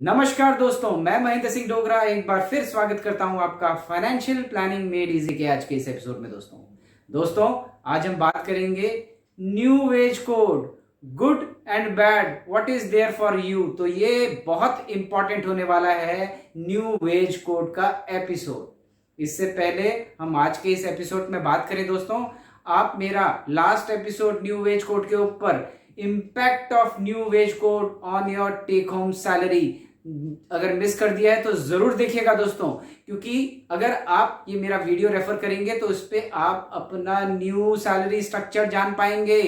नमस्कार दोस्तों, मैं महेंद्र सिंह डोगरा एक बार फिर स्वागत करता हूं आपका फाइनेंशियल प्लानिंग मेड इजी के आज के इस एपिसोड में। दोस्तों आज हम बात करेंगे new wage code, good and bad, what is there for you. तो ये बहुत इंपॉर्टेंट होने वाला है न्यू वेज कोड का एपिसोड। इससे पहले हम आज के इस एपिसोड में बात करें दोस्तों, आप मेरा last episode new wage code के ऊपर impact of new wage code on your take home salary अगर मिस कर दिया है तो जरूर देखिएगा दोस्तों, क्योंकि अगर आप ये मेरा वीडियो रेफर करेंगे तो उस पर आप अपना न्यू सैलरी स्ट्रक्चर जान पाएंगे।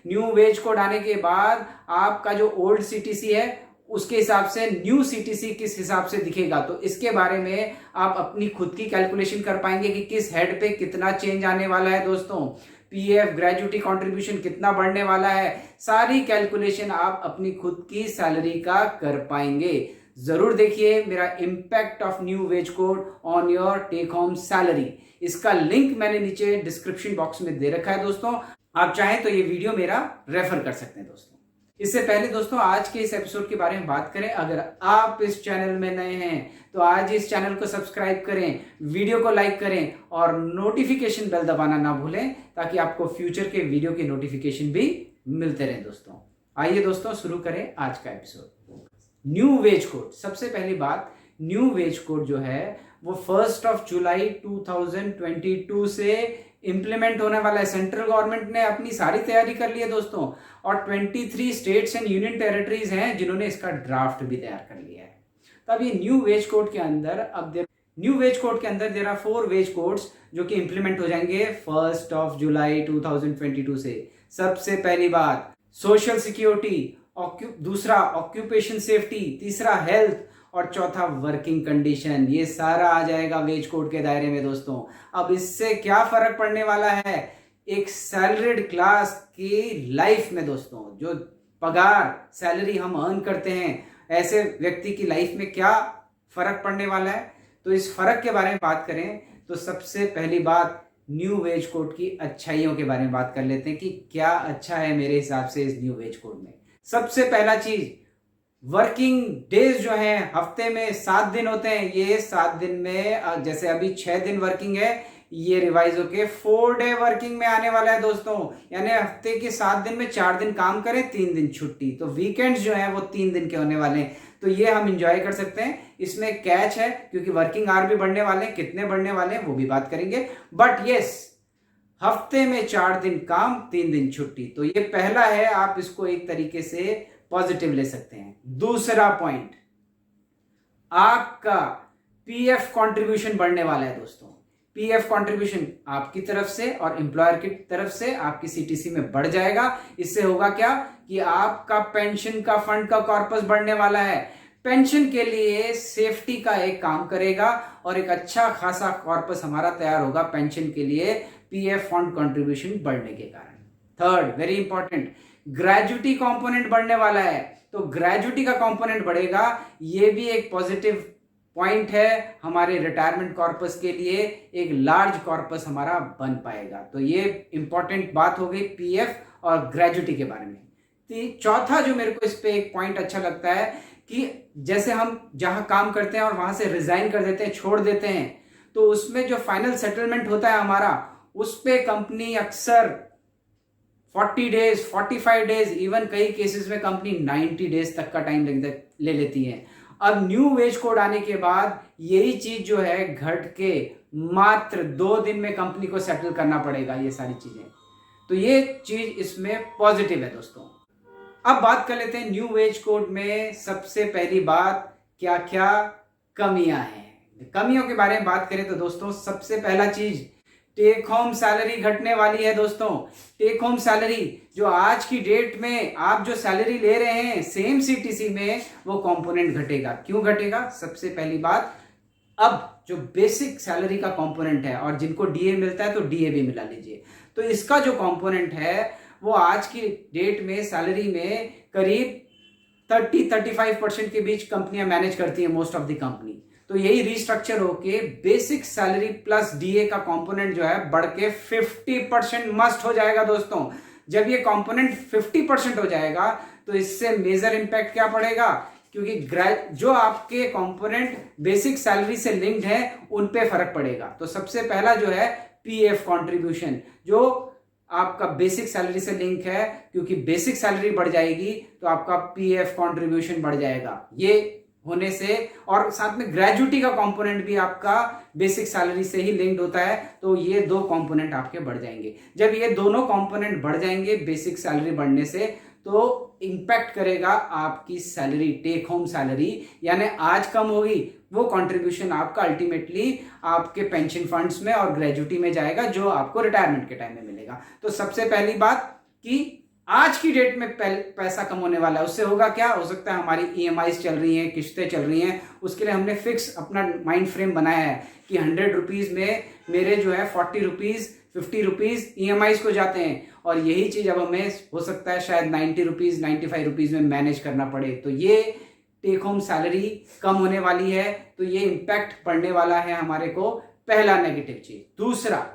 न्यू वेज कोड आने के बाद आपका जो ओल्ड सीटीसी है उसके हिसाब से न्यू सीटीसी किस हिसाब से दिखेगा, तो इसके बारे में आप अपनी खुद की कैलकुलेशन कर पाएंगे कि किस हेड पे कितना चेंज आने वाला है दोस्तों, पीएफ ग्रेजुटी कंट्रीब्यूशन कितना बढ़ने वाला है, सारी कैलकुलेशन आप अपनी खुद की सैलरी का कर पाएंगे। जरूर देखिए मेरा impact of new wage code on your take home salary. इसका लिंक मैंने नीचे डिस्क्रिप्शन बॉक्स में दे रखा है दोस्तों, आप चाहें तो ये वीडियो मेरा रेफर कर सकते हैं दोस्तों। इससे पहले दोस्तों आज के इस एपिसोड के बारे में बात करें, अगर आप इस चैनल में नए हैं तो आज इस चैनल को सब्सक्राइब करें, वीडियो को लाइक करें और नोटिफिकेशन बेल दबाना ना भूलें ताकि आपको फ्यूचर के वीडियो के नोटिफिकेशन भी मिलते रहें दोस्तों। आइए दोस्तों शुरू करें आज का एपिसोड। न्यू वेज कोड, सबसे पहली बात, न्यू वेज कोड जो है वो 1 जुलाई 2022 से इंप्लीमेंट होने वाला है। सेंट्रल गवर्नमेंट ने अपनी सारी तैयारी कर ली है दोस्तों, और 23 स्टेट्स एंड यूनियन टेरिटरीज हैं जिन्होंने इसका ड्राफ्ट भी तैयार कर लिया है। तब ये न्यू वेज कोड के अंदर देयर आर 4 वेज कोड्स जो कि इंप्लीमेंट हो जाएंगे 1 जुलाई 2022 से। सबसे पहली बात सोशल सिक्योरिटी, दूसरा ऑक्यूपेशन सेफ्टी, तीसरा हेल्थ और चौथा वर्किंग कंडीशन, ये सारा आ जाएगा वेज कोड के दायरे में दोस्तों। अब इससे क्या फर्क पड़ने वाला है एक सैलरीड क्लास की लाइफ में दोस्तों, जो पगार सैलरी हम अर्न करते हैं ऐसे व्यक्ति की लाइफ में क्या फर्क पड़ने वाला है। तो इस फर्क के बारे में बात करें तो सबसे पहली बात न्यू वेज कोड की अच्छाइयों के बारे में बात कर लेते हैं कि क्या अच्छा है मेरे हिसाब से इस न्यू वेज कोड में। सबसे पहला चीज, वर्किंग डेज जो है हफ्ते में 7 दिन होते हैं, ये 7 दिन में जैसे अभी 6 दिन वर्किंग है, ये रिवाइज होके 4 डे वर्किंग में आने वाला है दोस्तों। यानी हफ्ते के 7 दिन में 4 दिन काम करें, 3 दिन छुट्टी, तो वीकेंड्स जो है वो 3 दिन के होने वाले हैं। तो ये हम इंजॉय कर सकते हैं। इसमें कैच है क्योंकि वर्किंग आवर भी बढ़ने वाले हैं, कितने बढ़ने वाले हैं वो भी बात करेंगे, बट यस हफ्ते में 4 दिन काम, 3 दिन छुट्टी, तो ये पहला है, आप इसको एक तरीके से पॉजिटिव ले सकते हैं। दूसरा पॉइंट, आपका पीएफ कंट्रीब्यूशन बढ़ने वाला है दोस्तों। पीएफ कंट्रीब्यूशन आपकी तरफ से और एम्प्लॉयर की तरफ से आपकी सीटीसी में बढ़ जाएगा। इससे होगा क्या कि आपका पेंशन का फंड का कॉर्पस बढ़ने वाला है, पेंशन के लिए सेफ्टी का एक काम करेगा और एक अच्छा खासा कॉर्पस हमारा तैयार होगा पेंशन के लिए पीएफ फंड कंट्रीब्यूशन बढ़ने के कारण। Third, very important, gratuity component बढ़ने वाला है, तो ग्रेजुटी का कंपोनेंट बढ़ेगा, ये भी एक पॉजिटिव पॉइंट है हमारे रिटायरमेंट कॉर्पस के लिए, एक लार्ज कॉर्पस हमारा बन पाएगा। तो ये इंपॉर्टेंट बात हो गई पीएफ और ग्रेजुटी के बारे में। चौथा जो मेरे को इस पे एक पॉइंट अच्छा लगता है कि जैसे हम जहां काम करते हैं और वहां से रिजाइन कर देते हैं, छोड़ देते हैं, तो उसमें जो फाइनल सेटलमेंट होता है हमारा, उस पे कंपनी अक्सर 40 डेज, 45 डेज, इवन कई केसेस में कंपनी 90 डेज तक का टाइम ले लेती है। अब न्यू वेज कोड आने के बाद यही चीज जो है घट के मात्र 2 दिन में कंपनी को सेटल करना पड़ेगा ये सारी चीजें, तो ये चीज इसमें पॉजिटिव है दोस्तों। अब बात कर लेते हैं न्यू वेज कोड में सबसे पहली बात क्या क्या कमियां हैं। कमियों के बारे में बात करें तो दोस्तों सबसे पहला चीज, टेक होम सैलरी घटने वाली है दोस्तों। टेक होम सैलरी जो आज की डेट में आप जो सैलरी ले रहे हैं सेम सीटीसी में, वो कंपोनेंट घटेगा। क्यों घटेगा? सबसे पहली बात, अब जो बेसिक सैलरी का कंपोनेंट है और जिनको डीए मिलता है तो डीए भी मिला लीजिए, तो इसका जो कंपोनेंट है वो आज की डेट में सैलरी में करीब 30-35% के बीच कंपनियां मैनेज करती हैं, मोस्ट ऑफ द कंपनी। तो यही रिस्ट्रक्चर होके बेसिक सैलरी प्लस डीए का कंपोनेंट जो है बढ़ के 50% मस्ट हो जाएगा दोस्तों। जब ये कंपोनेंट 50% हो जाएगा तो इससे मेजर इंपैक्ट क्या पड़ेगा क्योंकि जो आपके कंपोनेंट बेसिक सैलरी से लिंक्ड है उन पे फर्क पड़ेगा। तो सबसे पहला जो है पीएफ कंट्रीब्यूशन, जो आपका बेसिक सैलरी से लिंक है, क्योंकि बेसिक सैलरी बढ़ जाएगी तो आपका पीएफ कंट्रीब्यूशन बढ़ जाएगा। ये होने से, और साथ में ग्रेजुटी का कंपोनेंट भी आपका बेसिक सैलरी से ही लिंक्ड होता है, तो ये दो कंपोनेंट आपके बढ़ जाएंगे। जब ये दोनों कंपोनेंट बढ़ जाएंगे बेसिक सैलरी बढ़ने से, तो इंपैक्ट करेगा आपकी सैलरी, टेक होम सैलरी, यानी आज कम होगी वो कंट्रीब्यूशन आपका अल्टीमेटली आपके पेंशन फंड्स में और ग्रेजुटी में जाएगा, जो आपको रिटायरमेंट के टाइम में मिलेगा। तो सबसे पहली बात कि आज की डेट में पैसा कम होने वाला है, उससे होगा क्या, हो सकता है हमारी ईएमआईज चल रही हैं, किस्तें चल रही हैं, उसके लिए हमने फिक्स अपना माइंड फ्रेम बनाया है कि 100 रुपीज में मेरे जो है 40 रुपीज 50 रुपीज ईएमआईज को जाते हैं, और यही चीज अब हमें हो सकता है शायद 90 रुपीज 95 रुपीज में मैनेज करना पड़े। तो ये टेक होम सैलरी कम होने वाली है, तो ये इंपैक्ट पड़ने वाला है हमारे को, पहला नेगेटिव चीज। दूसरा,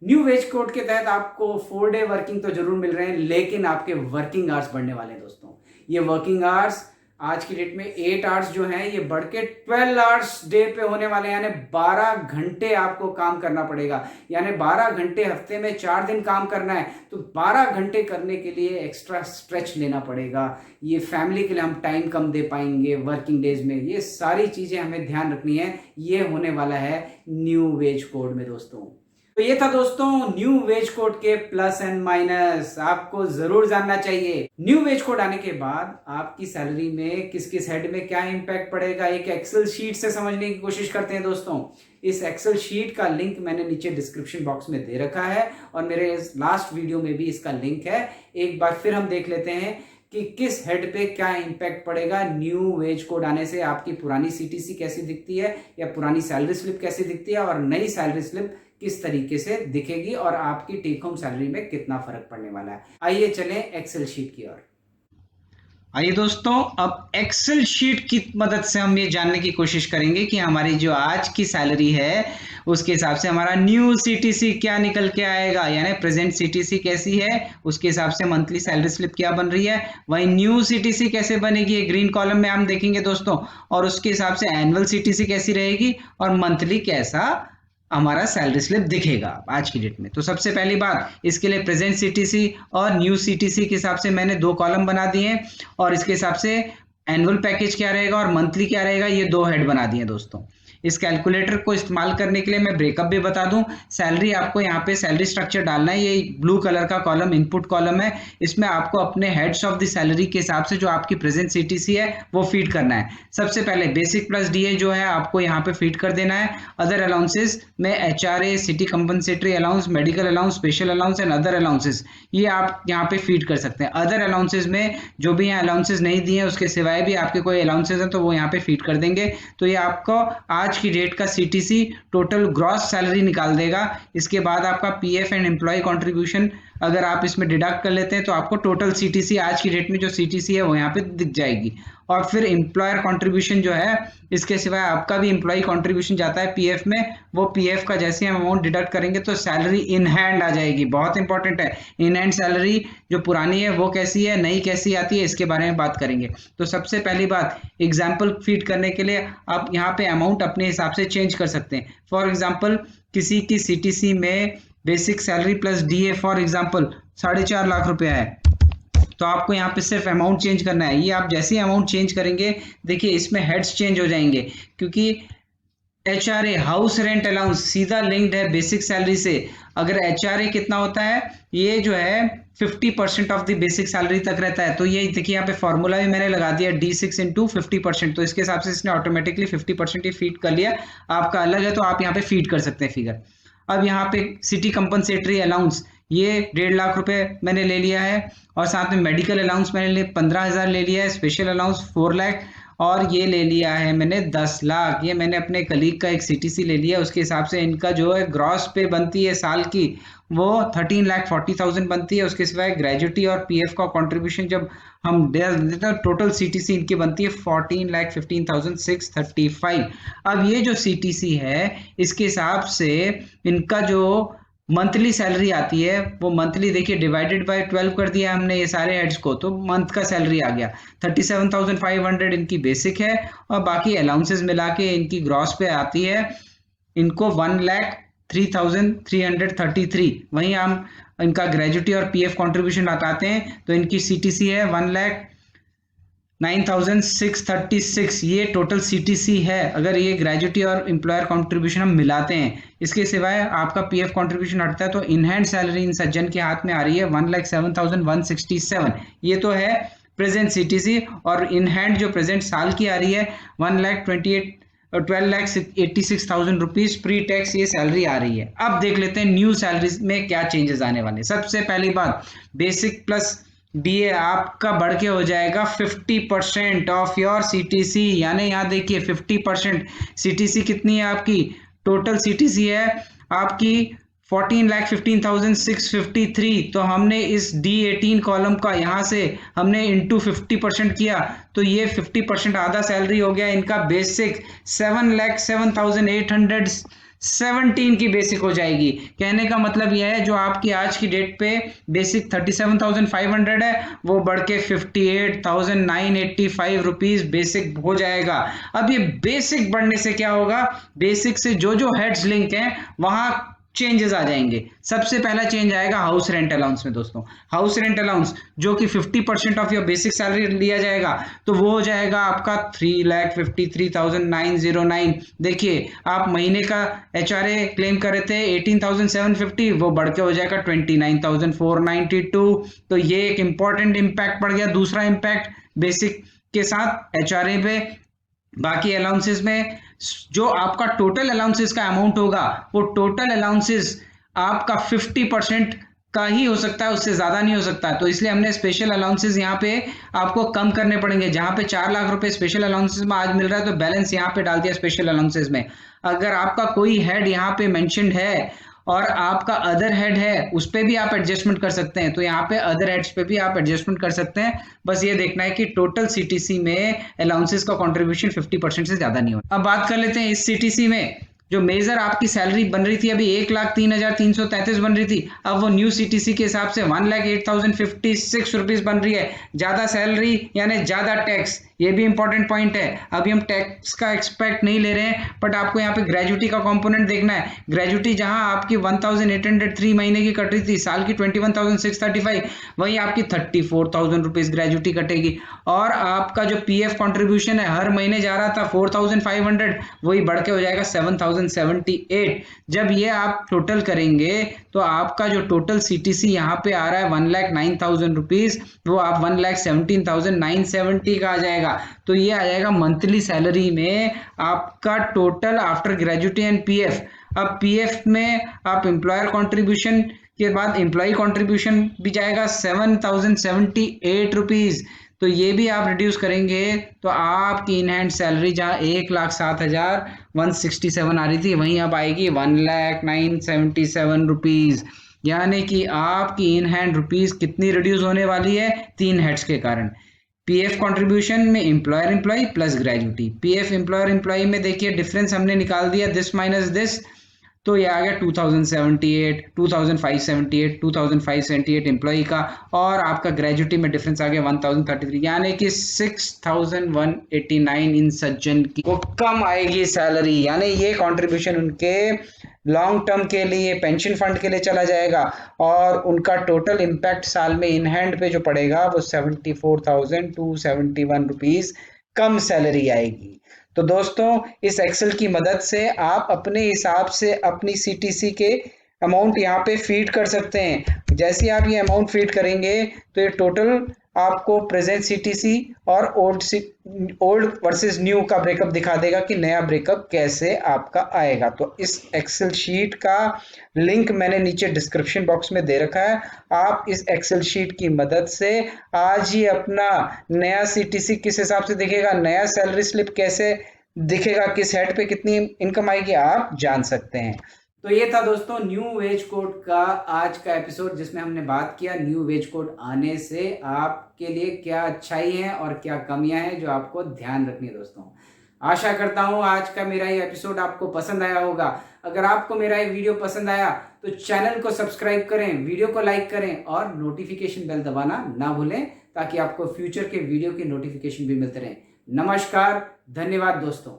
न्यू वेज कोड के तहत आपको 4 डे वर्किंग तो जरूर मिल रहे हैं, लेकिन आपके वर्किंग आवर्स बढ़ने वाले हैं दोस्तों। ये वर्किंग आवर्स आज की डेट में 8 आवर्स जो हैं ये बढ़ के 12 आवर्स डे पे होने वाले हैं, यानी 12 घंटे आपको काम करना पड़ेगा। यानी 12 घंटे हफ्ते में 4 दिन काम करना है, तो 12 घंटे करने के लिए एक्स्ट्रा स्ट्रेच लेना पड़ेगा। ये फैमिली के लिए हम टाइम कम दे पाएंगे वर्किंग डेज में, ये सारी चीजें हमें ध्यान रखनी है। ये होने वाला है न्यू वेज कोड में दोस्तों। तो ये था दोस्तों न्यू वेज कोड के प्लस एंड माइनस, आपको जरूर जानना चाहिए। न्यू वेज कोड आने के बाद आपकी सैलरी में किस किस हेड में क्या इंपैक्ट पड़ेगा, एक एक्सेल शीट से समझने की कोशिश करते हैं दोस्तों। इस एक्सेल शीट का लिंक मैंने नीचे डिस्क्रिप्शन बॉक्स में दे रखा है, और मेरे लास्ट वीडियो में भी इसका लिंक है। एक बार फिर हम देख लेते हैं कि किस हेड पे क्या इंपैक्ट पड़ेगा न्यू वेज कोड आने से। आपकी पुरानी सीटीसी कैसी दिखती है, या पुरानी सैलरी स्लिप कैसी दिखती है, और नई सैलरी स्लिप किस तरीके से दिखेगी, और आपकी टेक होम सैलरी में कितना फर्क पड़ने वाला है। आइए चलें एक्सेल शीट की ओर। आइए दोस्तों, अब एक्सेल शीट की मदद से हम ये जानने की कोशिश करेंगे कि हमारी जो आज की सैलरी है उसके हिसाब से हमारा न्यू सीटीसी क्या निकल के आएगा, यानी प्रेजेंट सीटीसी कैसी है, उसके हिसाब से मंथली सैलरी स्लिप क्या बन रही है। वही न्यू सीटीसी कैसे बनेगी, ग्रीन कॉलम में हम देखेंगे दोस्तों, और उसके हिसाब से एनुअल सीटीसी कैसी रहेगी, और मंथली कैसा हमारा सैलरी स्लिप दिखेगा आज की डेट में। तो सबसे पहली बात, इसके लिए प्रेजेंट सीटीसी और न्यू सीटीसी के हिसाब से मैंने 2 कॉलम बना दिए हैं, और इसके हिसाब से एनुअल पैकेज क्या रहेगा और मंथली क्या रहेगा, ये 2 हेड बना दिए दोस्तों। इस कैलकुलेटर को इस्तेमाल करने के लिए मैं ब्रेकअप भी बता दूं। सैलरी आपको यहाँ पे सैलरी स्ट्रक्चर डालना है, ये ब्लू कलर का कॉलम इनपुट कॉलम है, इसमें आपको अपने हेड्स ऑफ द सैलरी के हिसाब से जो आपकी प्रेजेंट सीटीसी है वो फीड करना है। सबसे पहले बेसिक प्लस डीए जो है आपको यहाँ पे फीड कर देना है। अदर अलाउंसेस में HRA, city compensatory allowance, medical allowance, special allowance and other allowances, ये आप यहाँ पे फीड कर सकते हैं। अदर अलाउंसेस में जो भी यहाँ अलाउंसेस नहीं दिए उसके सिवाय भी आपके कोई अलाउंसेस हैं तो वो यहाँ पे फीड कर देंगे। तो ये आपको आज की डेट का सीटीसी टोटल ग्रॉस सैलरी निकाल देगा। इसके बाद आपका पीएफ एंड एम्प्लॉय कंट्रीब्यूशन अगर आप इसमें डिडक्ट कर लेते हैं तो आपको टोटल सीटीसी आज की डेट में जो सीटीसी है वो यहाँ पे दिख जाएगी। और फिर एम्प्लॉयर कंट्रीब्यूशन जो है, इसके सिवाय आपका भी एम्प्लॉय कंट्रीब्यूशन जाता है पीएफ में, वो पीएफ का जैसे हम अमाउंट डिडक्ट करेंगे तो सैलरी इन हैंड आ जाएगी। बहुत इंपॉर्टेंट है, इन हैंड सैलरी जो पुरानी है वो कैसी है, नई कैसी आती है, इसके बारे में बात करेंगे। तो सबसे पहली बात, एग्जाम्पल फीड करने के लिए आप यहाँ पे अमाउंट अपने हिसाब से चेंज कर सकते हैं। फॉर एग्जाम्पल किसी की सीटीसी में basic salary plus DA for example 4.5 lakh रुपया है, तो आपको यहाँ पे सिर्फ अमाउंट चेंज करना है। ये आप जैसे ही अमाउंट चेंज करेंगे, देखिए इसमें हेड्स चेंज हो जाएंगे, क्योंकि एचआरए हाउस रेंट अलाउंस सीधा लिंक्ड है बेसिक सैलरी से। अगर एचआरए कितना होता है, ये जो है 50% ऑफ द बेसिक सैलरी तक रहता है। तो ये देखिए यहाँ पे फॉर्मूला भी मैंने लगा दिया D6 इंटू 50%, तो इसके हिसाब से इसने ऑटोमेटिकली 50% ही फीड कर लिया। आपका अलग है तो आप यहाँ पे फीड कर सकते हैं फिगर। अब यहाँ पे सिटी कंपनसेटरी अलाउंस, ये 1.5 लाख रुपए मैंने ले लिया है, और साथ में मेडिकल अलाउंस मैंने 15,000 ले लिया है, स्पेशल अलाउंस 4 लाख, और ये ले लिया है मैंने 10 लाख। ये मैंने अपने कलीग का एक सीटीसी ले लिया, उसके हिसाब से इनका जो है ग्रॉस पे बनती है साल की वो 13,40,000 बनती है। उसके सिवाय ग्रेजुटी और पीएफ का कंट्रीब्यूशन जब हम देते हैं टोटल सीटीसी इनकी बनती है 14,15,635। अब ये जो सीटीसी है इसके हिसाब से इनका जो मंथली सैलरी आती है, वो मंथली देखिए डिवाइडेड बाय 12 कर दिया हमने ये सारे हेड्स को, तो मंथ का सैलरी आ गया 37,500 इनकी बेसिक है, और बाकी अलाउंसेस मिला के इनकी ग्रॉस पे आती है इनको 1,03,333। वहीं हम इनका ग्रेजुटी और पीएफ कंट्रीब्यूशन हटाते हैं तो इनकी सीटीसी है 1,09,636। ये टोटल सीटीसी है अगर ये ग्रेजुटी और एम्प्लॉयर कंट्रीब्यूशन हम मिलाते हैं। इसके सिवाय आपका पीएफ कंट्रीब्यूशन हटता है तो इन हैंड सैलरी इन सज्जन के हाथ में आ रही है 1,07,167। ये तो है प्रेजेंट सीटीसी, और इन हैंड जो प्रेजेंट साल की आ रही है 12,86,000 रुपीज प्री टैक्स ये सैलरी आ रही है। अब देख लेते हैं न्यू सैलरीज में क्या चेंजेस आने वाले। सबसे पहली बात, बेसिक प्लस डीए आपका बढ़ के हो जाएगा 50% ऑफ योर सीटीसी। यानी यहाँ देखिए 50%। सीटीसी कितनी है आपकी? टोटल सीटीसी है आपकी 14,15,653। तो हमने इस D18 कॉलम का यहाँ से हमने इंटू 50% किया तो ये 50% आधा सैलरी हो गया इनका बेसिक 7,07,817 की बेसिक हो जाएगी। कहने का मतलब यह है जो आपकी आज की डेट पे बेसिक 37,500 है वो बढ़ के 58,985 रुपीज बेसिक हो जाएगा। अब ये बेसिक बढ़ने से क्या होगा, बेसिक से जो जो हेड्स लिंक हैं वहां चेंजेस आ जाएंगे। सबसे पहला चेंज आएगा हाउस रेंट अलाउंस में दोस्तों। हाउस रेंट अलाउंस जो कि 50% ऑफ योर बेसिक सैलरी लिया जाएगा तो वो हो जाएगा आपका 3,53,909। देखिए आप महीने का एचआरए क्लेम कर रहे थे 18,750, वो बढ़ के हो जाएगा 29,492। तो ये एक इंपॉर्टेंट इंपैक्ट पड़ गया। दूसरा इंपैक्ट बेसिक के साथ एचआरए पे, बाकी अलाउंसेस में जो आपका टोटल अलाउंसेस का अमाउंट होगा वो टोटल अलाउंसेस आपका 50% का ही हो सकता है, उससे ज्यादा नहीं हो सकता। तो इसलिए हमने स्पेशल अलाउंसेस यहाँ पे आपको कम करने पड़ेंगे। जहां पे 4 लाख रुपए स्पेशल अलाउंसेस में आज मिल रहा है तो बैलेंस यहाँ पे डाल दिया स्पेशल अलाउंसेस में। अगर आपका कोई हेड यहाँ पे मेंशन्ड है और आपका अदर हेड है उस पे भी आप एडजस्टमेंट कर सकते हैं, तो यहाँ पे अदर हेड्स पे भी आप एडजस्टमेंट कर सकते हैं। बस ये देखना है कि टोटल सीटीसी में अलाउंसेस का कंट्रीब्यूशन 50% से ज्यादा नहीं हो। अब बात कर लेते हैं इस सीटीसी में जो मेजर आपकी सैलरी बन रही थी अभी 1,03,333 बन रही थी, अब वो न्यू सीटीसी के हिसाब से 1,08,056 रुपीज बन रही है। ज्यादा सैलरी यानी ज्यादा टैक्स, ये भी इंपॉर्टेंट पॉइंट है। अभी हम टैक्स का एक्सपेक्ट नहीं ले रहे हैं बट आपको यहाँ पे ग्रेजुटी का कंपोनेंट देखना है। ग्रेजुटी जहां आपकी 1,803 महीने की कट रही थी, साल की 21,635, वहीं आपकी 34,000 रुपीज ग्रेजुटी कटेगी। और आपका जो पीएफ कंट्रीब्यूशन है हर महीने जा रहा था 4,500, वही बढ़ के हो जाएगा 7,078। जब ये आप टोटल करेंगे तो आपका जो टोटल सीटीसी यहाँ पे आ रहा है 1,09,000 रुपीज, वो आप 1,17,970 का आ जाएगा। तो ये आ जाएगा मंथली सैलरी में आपका total after gratuity and PF. अब पीएफ में आप एम्प्लॉयर कंट्रीब्यूशन के बाद एम्प्लॉय कंट्रीब्यूशन भी जाएगा 7,078 रुपीज। तो ये भी आप रिड्यूस करेंगे तो आपकी इन हैंड सैलरी जहां 1,07,167 आ रही थी वहीं अब आएगी 1,09,77 रुपीज। यानी कि आपकी इन हैंड रुपीज कितनी रिड्यूस होने वाली है? 3 हेड्स के कारण। पीएफ कंट्रीब्यूशन में employer employee plus gratuity. PF employer employee में देखिए डिफरेंस हमने निकाल दिया, दिस माइनस दिस, तो ये आ गया 2,078, 2,578, 2,578 एम्प्लॉय का, और आपका ग्रेजुटी में डिफरेंस आ गया 1,033, यानी कि 6,189 इन सज्जन की वो कम आएगी सैलरी। यानी ये कंट्रीब्यूशन उनके लॉन्ग टर्म के लिए पेंशन फंड के लिए चला जाएगा और उनका टोटल इम्पैक्ट साल में इन हैंड पे जो पड़ेगा वो 74,271 रुपीज कम सैलरी आएगी। तो दोस्तों इस एक्सेल की मदद से आप अपने हिसाब से अपनी सीटीसी के अमाउंट यहाँ पे फीड कर सकते हैं। जैसे आप ये अमाउंट फीड करेंगे तो ये टोटल आपको प्रेजेंट सीटीसी और ओल्ड वर्सेस न्यू का ब्रेकअप दिखा देगा कि नया ब्रेकअप कैसे आपका आएगा। तो इस एक्सेल शीट का लिंक मैंने नीचे डिस्क्रिप्शन बॉक्स में दे रखा है। आप इस एक्सेल शीट की मदद से आज ही अपना नया सीटीसी किस हिसाब से दिखेगा, नया सैलरी स्लिप कैसे दिखेगा, किस हेड पे कितनी इनकम आएगी, आप जान सकते हैं। तो ये था दोस्तों न्यू वेज कोड का आज का एपिसोड जिसमें हमने बात किया न्यू वेज कोड आने से आपके लिए क्या अच्छाई है और क्या कमियां हैं जो आपको ध्यान रखनी है। दोस्तों आशा करता हूं आज का मेरा ये एपिसोड आपको पसंद आया होगा। अगर आपको मेरा ये वीडियो पसंद आया तो चैनल को सब्सक्राइब करें, वीडियो को लाइक करें और नोटिफिकेशन बेल दबाना ना भूलें ताकि आपको फ्यूचर के वीडियो की नोटिफिकेशन भी मिलते रहें। नमस्कार, धन्यवाद दोस्तों।